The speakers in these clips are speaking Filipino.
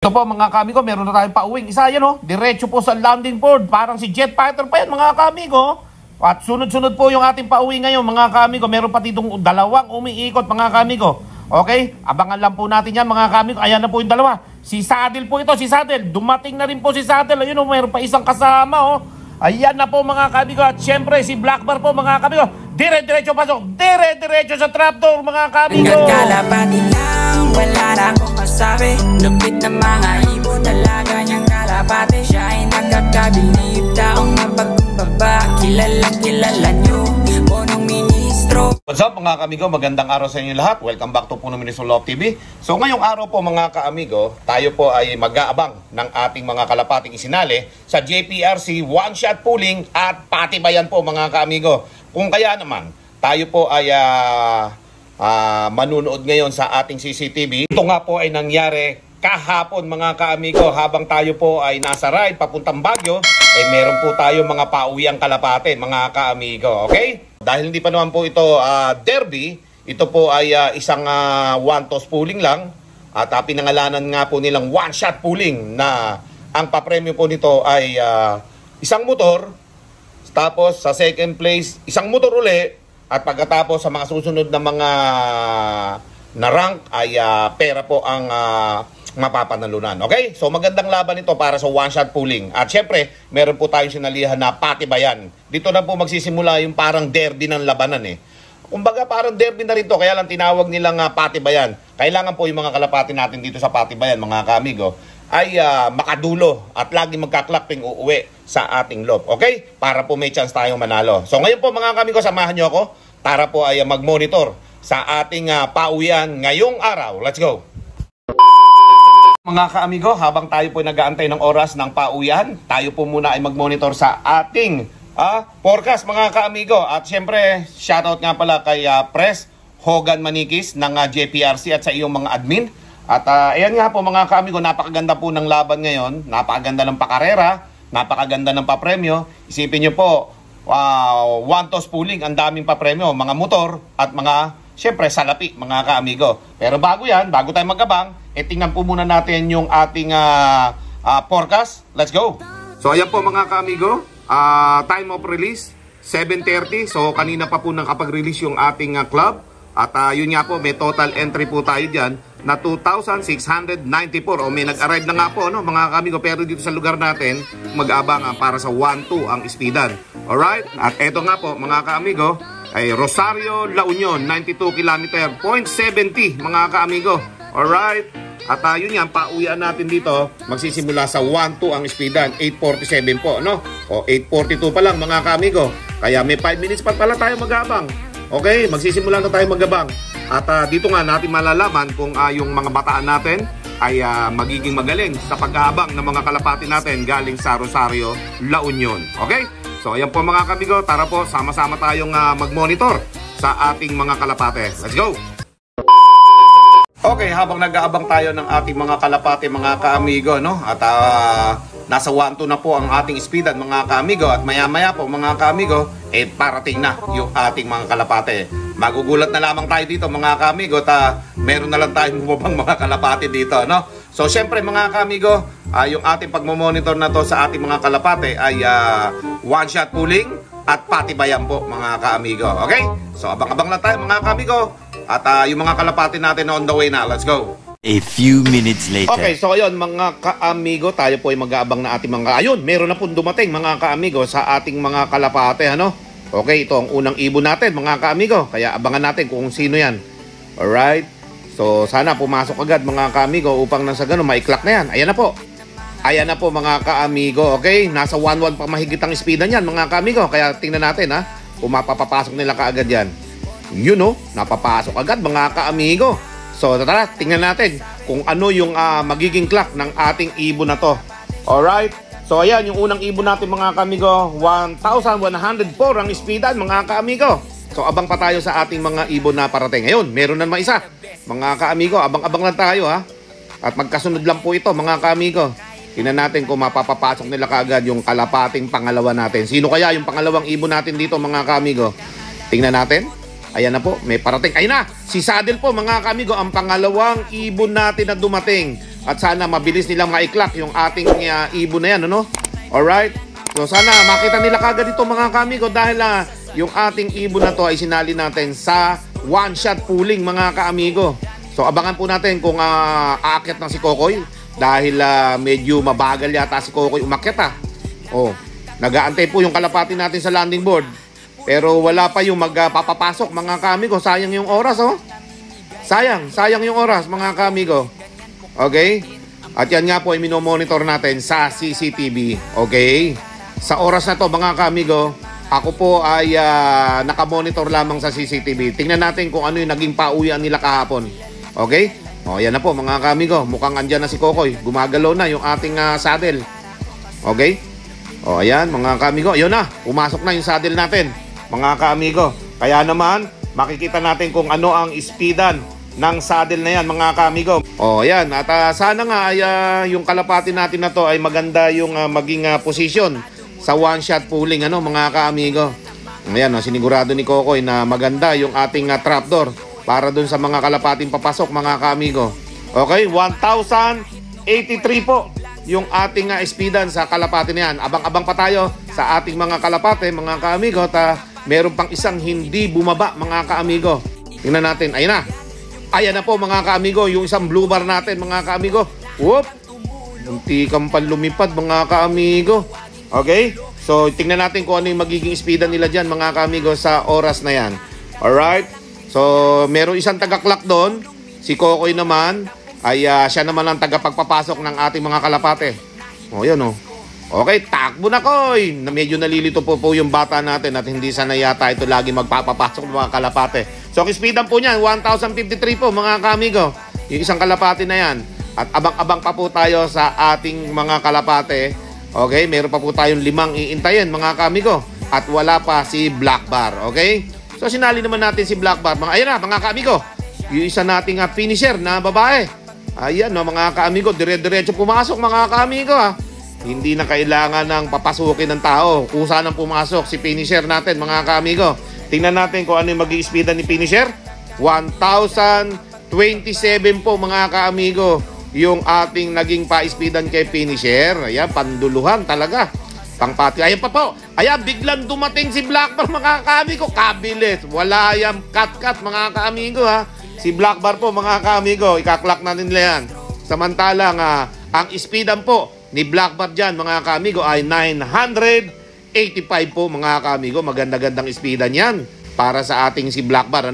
Ito po mga kamigo, meron na tayong pauwing isa yan oh. Diretso po sa landing board. Parang si jet fighter pa yan mga kamigo. At sunod-sunod po yung ating pauwi ngayon mga kamigo. Meron pa ditong dalawang umiikot mga kamigo. Okay? Abangan lang po natin yan mga kamigo. Ayan na po yung dalawa. Si Saddle po ito, si Saddle. Dumating na rin po si Saddle. Ayun oh, meron pa isang kasama oh. Ayan na po mga kamigo. At syempre si Blackbar po mga kamigo. Dire-diretso pasok. Dire-diretso sa trapdoor mga kamigo. Hanggang kalapati lang, wala na akong masabi. Lupit na mga ibon, talaga niyang kalapati. Siya ay nakakabilib, taong mapagkumbaba. Kilala niyo, punong ministro. What's up mga kaamigo, magandang araw sa inyo lahat. Welcome back to Punong Ministro Love TV. So ngayong araw po mga kaamigo, tayo po ay mag-aabang ng ating mga kalapating isinali sa JPRC one-shot pooling at patibayan po mga kaamigo. Kung kaya naman, tayo po ay manunood ngayon sa ating CCTV. Ito nga po ay nangyari kahapon mga kaamigo, habang tayo po ay nasa ride papuntang Baguio, meron po tayo mga pauwiang kalapate mga kaamigo, okay? Dahil hindi pa naman po ito derby, ito po ay isang one-toss pooling lang at pinangalanan nga po nilang one-shot pooling na ang papremyo po nito ay isang motor, tapos sa second place isang motor uli, at pagkatapos sa mga susunod na mga na rank ay pera po ang mapapanalunan. Okay? So magandang laban ito para sa one-shot pooling. At syempre, meron po tayong sinalihan na patibayan. Dito na po magsisimula yung parang derby ng labanan eh. Kumbaga parang derby na rin to, kaya lang tinawag nilang patibayan. Kailangan po yung mga kalapati natin dito sa patibayan, mga kaamigo, ay makadulo at lagi magkaklaping uuwi sa ating lob. Okay? Para po may chance tayong manalo. So ngayon po mga kaamigo, samahan nyo ako para po ay mag-monitor sa ating pauwian ngayong araw. Let's go! Mga kaamigo, habang tayo po nag-aantay ng oras ng pauwian, tayo po muna ay mag-monitor sa ating forecast mga kaamigo. At syempre, shoutout nga pala kay Pres Hogan Manikis ng JPRC at sa iyong mga admin. At ayan nga po mga kaamigo, napakaganda po ng laban ngayon, napakaganda ng pakarera, napakaganda ng papremyo. Isipin nyo po, one-toss pooling, ang daming papremyo, mga motor at mga, syempre, salapi mga kaamigo. Pero bago yan, bago tayo magabang, tingnan po muna natin yung ating forecast. Let's go! So ayan po mga kaamigo, time of release 7:30. So kanina pa po nakapag-release yung ating club. At yun nga po, may total entry po tayo dyan na 2,694. O may nag-arrive na nga po no, mga kaamigo. Pero dito sa lugar natin, mag-abang para sa 1-2 ang speedan. Alright? At eto nga po mga kaamigo, ay Rosario, La Union, 92 km, 0.70 mga kaamigo. Alright? At yun yan, pauwian natin dito, magsisimula sa 1-2 ang speedan, 8:47 po, no? O 8:42 pa lang mga kaamigo. Kaya may 5 minutes pa pala tayo mag-abang. Okay, magsisimula na tayo mag-abang. At dito nga natin malalaman kung yung mga bataan natin ay magiging magaling sa pag-aabang ng mga kalapati natin galing sa Rosario, La Union. Okay? So ayan po mga kaamigo, tara po, sama-sama tayong mag-monitor sa ating mga kalapate. Let's go! Okay, habang nag-aabang tayo ng ating mga kalapate, mga kaamigo, no? At nasa 1-2 na po ang ating speedan, mga kaamigo. At maya-maya po, mga kaamigo, parating na yung ating mga kalapate. Magugulat na lamang tayo dito, mga kaamigo, at meron na lang tayong bumabang mga kalapate dito, no? So, syempre, mga kaamigo, yung ating pagmamonitor na to sa ating mga kalapate ay one-shot pooling at patibayan po, mga kaamigo. Okay? So, abang-abang lang tayo, mga kaamigo. At yung mga kalapati natin on the way na. Let's go! A few minutes later. Okay, so ayun mga kaamigo, tayo po ay mag-aabang na ating mga... Ayun, meron na po dumating mga kaamigo sa ating mga kalapate, ano? Okay, ito ang unang ibon natin mga kaamigo. Kaya abangan natin kung sino yan. Alright? So sana pumasok agad mga kaamigo upang nasa ganun, maiklak na yan. Ayan na po. Ayan na po mga kaamigo. Okay, nasa 1-1 pa mahigit ang speedan yan mga kaamigo. Kaya tingnan natin ha, kung mapapapasok nila kaagad yan. Yun no, napapasok agad mga kaamigo. So tara, tingnan natin kung ano yung magiging clock ng ating ibon na to. Alright, so ayan yung unang ibon natin mga kaamigo, 1,104 ang speedan mga kaamigo. So abang pa tayo sa ating mga ibon na parating. Ngayon, meron na naman isa. Mga kaamigo, abang-abang lang tayo ha. At magkasunod lang po ito mga kaamigo. Tingnan natin kung mapapapasok nila kaagad yung kalapating pangalawa natin. Sino kaya yung pangalawang ibon natin dito mga kaamigo? Tingnan natin. Ayan na po, may parating. Ayun na, si Saddle po mga kaamigo, ang pangalawang ibon natin na dumating. At sana mabilis nilang maiklak yung ating ibon na yan, ano? Alright? So sana makita nila kagad ito mga kaamigo dahil yung ating ibon na to ay sinali natin sa one-shot pooling mga kaamigo. So abangan po natin kung aakyat ng si Kokoy dahil medyo mabagal yata si Kokoy umakyat Oh, nag-aantay po yung kalapati natin sa landing board. Pero wala pa yung magpapapasok mga kaamigo. Sayang yung oras Sayang yung oras mga kaamigo. Okay? At yan nga po ay minomonitor natin sa CCTV. Okay? Sa oras na to mga kaamigo, ako po ay nakamonitor lamang sa CCTV. Tingnan natin kung ano yung naging pauwian nila kahapon. Okay? O yan na po mga kaamigo. Mukhang andyan na si Kokoy. Gumagalaw na yung ating saddle. Okay? O ayan mga kaamigo. Yun na. Pumasok na yung saddle natin mga kaamigo. Kaya naman makikita natin kung ano ang speedan ng saddle na yan mga kaamigo. O ayan. At sana nga ay yung kalapati natin na to ay maganda yung maging position sa one-shot pooling mga kaamigo. Ayan, sinigurado ni Kokoy na maganda yung ating trapdoor para dun sa mga kalapating papasok mga kaamigo. Okay, 1,083 po yung ating speedan sa kalapati na yan. Abang-abang pa tayo sa ating mga kalapate mga kaamigo at meron pang isang hindi bumaba mga kaamigo. Tingnan natin, ayan na po mga kaamigo, yung isang blue bar natin mga kaamigo. Whoop! Munti kang panlumipad mga kaamigo. Okay? So, tingnan natin kung ano yung magiging speedan nila dyan, mga kaamigo, sa oras na yan. Alright? So, meron isang taga-clock doon. Si Kokoy naman, ay siya naman ang tagapagpapasok ng ating mga kalapate. O, yun Okay, takbo na, Koy! Medyo nalilito po yung bata natin at hindi sana yata ito lagi magpapapasok ng mga kalapate. So, ang speedan po niyan, 1,053 po, mga kaamigo. Yung isang kalapate na yan. At abang-abang pa po tayo sa ating mga kalapate. Okay, meron pa po tayong 5 iintayin mga kaamigo. At wala pa si Black Bar. Okay? So sinali naman natin si Black Bar. Ayan na mga kaamigo. Yung isa nating finisher na babae. Ayan mga kaamigo. Dire-diretso pumasok mga kaamigo Hindi na kailangan ng papasukin ng tao. Kusa nang pumasok si finisher natin mga kaamigo. Tingnan natin kung ano yung mag-i-speedan ni finisher. 1,027 po mga kaamigo. Yung ating naging pa-speedan kay finisher. Ayan, panduluhan talaga. Pangpati. Ayan pa po. Ayan, biglang dumating si Blackbar mga kaamigo. Kabilis. Wala yan cut-cut mga kaamigo Si Blackbar po mga kaamigo. Ikaklak na nila yan. Samantalang ang speedan po ni Blackbar dyan mga kaamigo ay 985 po mga kaamigo. Maganda-gandang speedan yan para sa ating si Blackbar.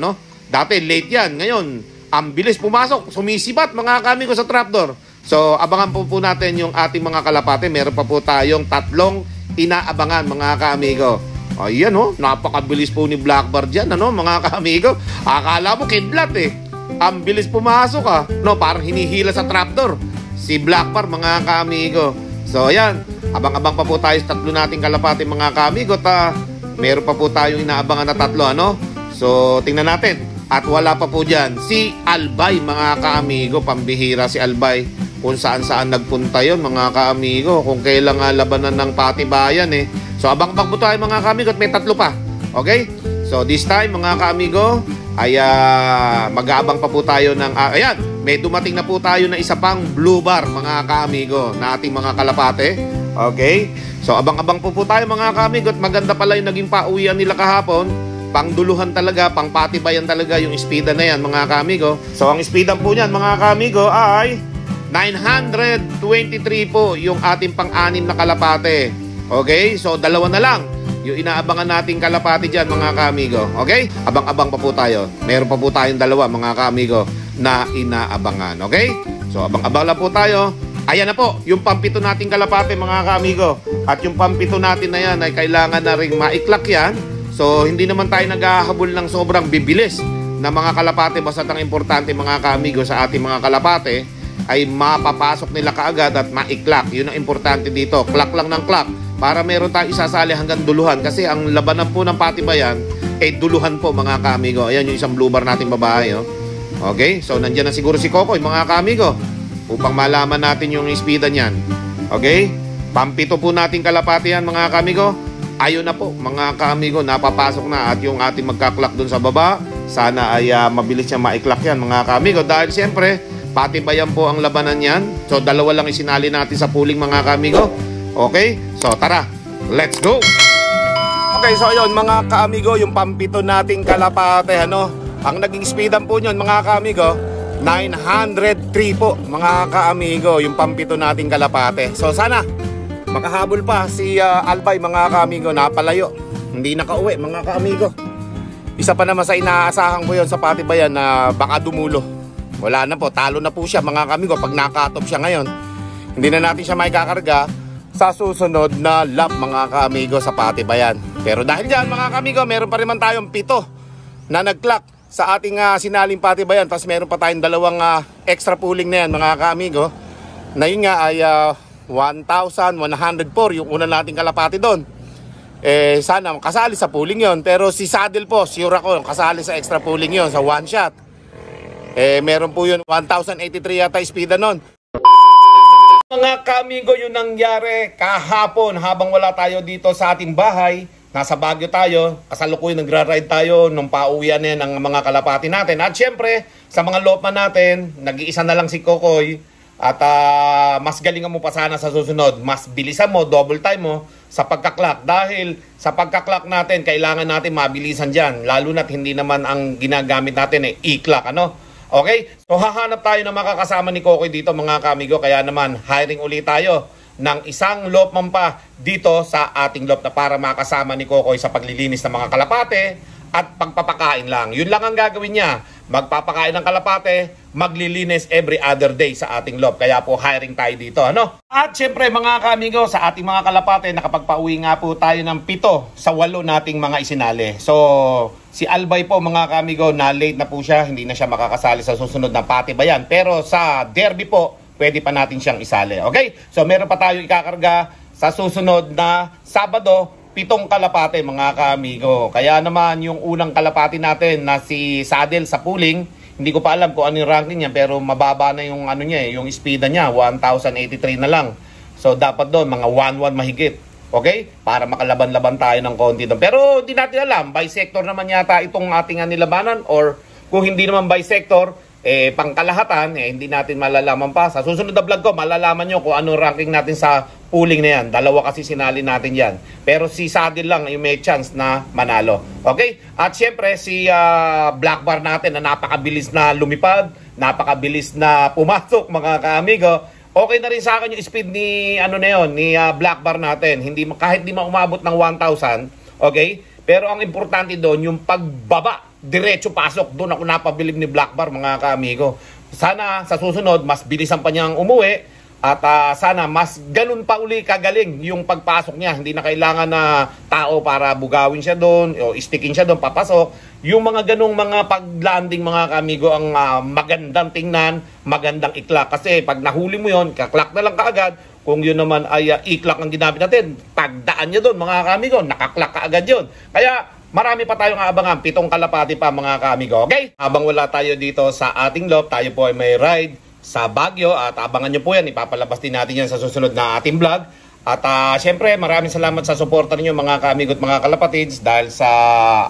Dati late yan. Ngayon, ang bilis pumasok, sumisibat mga kaamigo sa trapdoor. So, abangan po natin yung ating mga kalapate. Meron pa po tayong 3 inaabangan mga kaamigo. Ayan napakabilis po ni Blackbar dyan mga kaamigo. Akala mo kidlat Ang bilis pumasok parang hinihila sa trapdoor si Blackbar mga kaamigo. So, ayan. Abang-abang pa po tayo sa 3 nating kalapate mga kaamigo. Meron pa po tayong inaabangan na 3 So, tingnan natin. At wala pa po dyan si Albay mga kaamigo. Pambihira si Albay. Kung saan-saan nagpunta yon mga kaamigo. Kung kailang labanan ng patibayan So abang-abang po tayo mga kaamigo at may 3 pa. Okay? So this time mga kaamigo ay mag-aabang pa po tayo ng ayan, may dumating na po tayo na isa pang blue bar mga kaamigo na ating mga kalapate. Okay? So abang-abang po tayo mga kaamigo at maganda pala yung naging pauwian nila kahapon. Pangduluhan talaga, pangpatibayan talaga yung speedan na yan mga kaamigo. So ang speedan po niyan mga kaamigo ay 923 po yung ating pang-6 na kalapate. Okay? So 2 na lang yung inaabangan nating kalapate dyan mga kaamigo. Okay? Abang-abang pa po tayo. Meron pa po tayong 2 mga kaamigo na inaabangan. Okay? So abang-abang lang po tayo. Ayan na po, yung pang-7 nating kalapate mga kaamigo. At yung pang-7 natin na yan ay kailangan na ring maiklak yan. So, hindi naman tayo naghahabol ng sobrang bibilis na mga kalapate. Basta ang importante mga kaamigo sa ating mga kalapate ay mapapasok nila kaagad at maiklak. Yun ang importante dito. Klak lang ng klak para meron tayong isasali hanggang duluhan. Kasi ang labanan po ng patibayan ay duluhan po mga kaamigo. Ayan yung isang blue bar nating babae. Okay? So, nandiyan na siguro si Kokoy mga kaamigo upang malaman natin yung speedan yan. Okay? Pang-7 po nating kalapate yan mga kaamigo. Ayun na po mga kaamigo, napapasok na at yung ating magkaklak dun sa baba. Sana ay mabilis niya maiklak yan mga kaamigo. Dahil siyempre Patibayan po ang labanan yan. So dalawa lang isinali natin sa pooling mga kaamigo. Okay? So tara, let's go! Okay, so ayun mga kaamigo, yung pampito nating kalapate, ano? Ang naging speedan po nyon mga kaamigo, 903 po mga kaamigo, yung pampito nating kalapate. So sana makahabol pa si Albay mga kaamigo, napalayo. Hindi nakauwi mga kaamigo. Isa pa naman sa inaasahan ko yon sa Patibayan na baka dumulo. Wala na po, talo na po siya mga kaamigo. Pag nakatop siya ngayon, hindi na natin siya maikakarga sa susunod na lap mga kaamigo sa Patibayan. Pero dahil dyan mga kaamigo, meron pa rin man tayong 7 na nag-clock sa ating sinaling Patibayan. Tapos meron pa tayong 2 extra pooling na yan mga kaamigo. Na yun nga ay 1,104 yung una nating kalapati doon. Sana kasali sa pooling yon. Pero si Saddle po, sure ako kasali sa extra pooling yon sa one shot. Meron po yun 1,083 yata speeda nun. Mga kaamigo, yun nangyari kahapon habang wala tayo dito sa ating bahay. Nasa Baguio tayo, kasalukuyan nagra-ride tayo nung pauwian ng mga kalapati natin. At syempre, sa mga lopman natin, nag-iisa na lang si Kokoy. At mas galingan mo pa sana sa susunod. Mas bilisan mo, double time mo sa pagkaklak. Dahil sa pagkaklak natin, kailangan natin mabilisan dyan. Lalo na't hindi naman ang ginagamit natin e-clock, ano? Okay? So hahanap tayo ng makakasama ni Kokoy dito mga kaamigo. Kaya naman, hiring ulit tayo ng isang lopman pa dito sa ating lop na para makasama ni Kokoy sa paglilinis ng mga kalapate at pagpapakain lang. Yun lang ang gagawin niya. Magpapakain ng kalapate, maglilinis every other day sa ating lop. Kaya po hiring tayo dito, ano? At syempre mga kaamigo, sa ating mga kalapate, nakapagpauwi nga po tayo ng 7 sa 8 nating mga isinali. So, si Albay po mga kaamigo, na late na po siya. Hindi na siya makakasali sa susunod na Patibayan. Pero sa derby po, pwede pa natin siyang isali. Okay? So, meron pa tayo ikakarga sa susunod na Sabado, 7 kalapate mga kaamigo. Kaya naman yung unang kalapati natin na si Saddle sa pooling, hindi ko pa alam kung ano yung ranking niya, pero mababa na yung ano niya, yung speed niya, 1,083 na lang. So dapat doon mga 1,1 mahigit. Okay? Para makalaban-laban tayo ng konti doon. Pero hindi natin alam, bisector naman yata itong ating nilabanan, or kung hindi naman bisector, pangkalahatan, hindi natin malalaman pa. Sa susunod na vlog ko, malalaman nyo kung anong ranking natin sa pooling na yan. 2 kasi sinali natin yan. Pero si Saddle lang yung may chance na manalo. Okay? At syempre, si Black Bar natin na napakabilis na lumipad, napakabilis na pumasok mga kaamigo. Okay na rin sa akin yung speed ni, ni Black Bar natin. Hindi, kahit di maumabot ng 1,000, okay? Pero ang importante doon, yung pagbaba, diretso pasok. Doon ako napabilib ni Black Bar mga kaamigo. Sana sa susunod, mas bilisan pa niyang umuwi. At sana mas ganun pa uli kagaling yung pagpasok niya. Hindi na kailangan na tao para bugawin siya doon o stickin siya doon, papasok. Yung mga ganung mga pag-landing mga kaamigo ang magandang tingnan, magandang iklak. Kasi pag nahuli mo yon, kaklak na lang kaagad. Kung yun naman ay iklak ang ginamit natin, pagdaan niya doon mga kaamigo, nakaklak kaagad yun. Kaya marami pa tayong aabangan, 7 kalapati pa mga kaamigo. Okay? Habang wala tayo dito sa ating lop, tayo po ay may ride sa Baguio at abangan nyo po yan. Ipapalabas din natin yan sa susunod na ating vlog. At syempre maraming salamat sa suporta ninyo mga kaamigo at mga kalapatids, dahil sa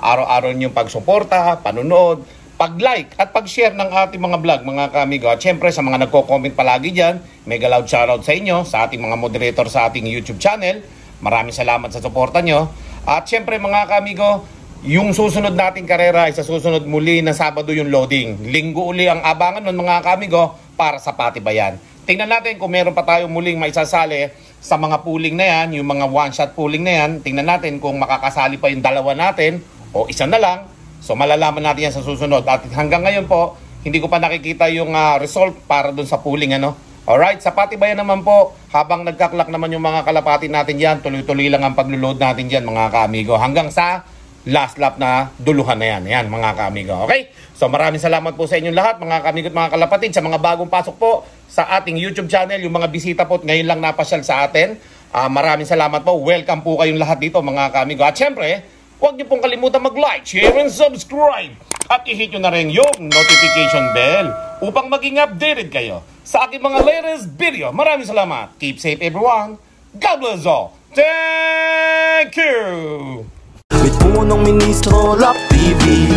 araw-araw ninyong pagsuporta, panunood, pag-like at pag-share ng ating mga vlog mga kaamigo. At syempre sa mga nagko-comment palagi dyan, mega loud shoutout sa inyo, sa ating mga moderator sa ating YouTube channel. Maraming salamat sa suporta nyo. At syempre mga kaamigo, yung susunod nating karera ay sa susunod muli na Sabado yung loading. Linggo uli ang abangan nun mga kaamigo para sa Patibayan. Tingnan natin kung meron pa tayong muling maisasali sa mga pooling na yan, yung mga one-shot pooling na yan. Tingnan natin kung makakasali pa yung 2 natin o isa na lang. So malalaman natin yan sa susunod. At hanggang ngayon po, hindi ko pa nakikita yung result para dun sa pooling. Alright, sa Patibayan naman po, habang nagkaklak naman yung mga kalapati natin dyan, tuloy-tuloy lang ang paglo-load natin dyan mga kaamigo. Hanggang sa last lap na duluhan na yan. Yan mga kaamigo. Okay? So maraming salamat po sa inyong lahat mga kaamigo at mga kalapatid. Sa mga bagong pasok po sa ating YouTube channel, yung mga bisita po ngayon lang napasyal sa atin, maraming salamat po. Welcome po kayong lahat dito mga kaamigo. At syempre, huwag niyo pong kalimutan mag-like, share, and subscribe. At i-hit nyo na rin yung notification bell upang maging updated kayo sa aking mga latest video. Maraming salamat. Keep safe everyone. God bless all. Thank you! With punong ministro, Lap TV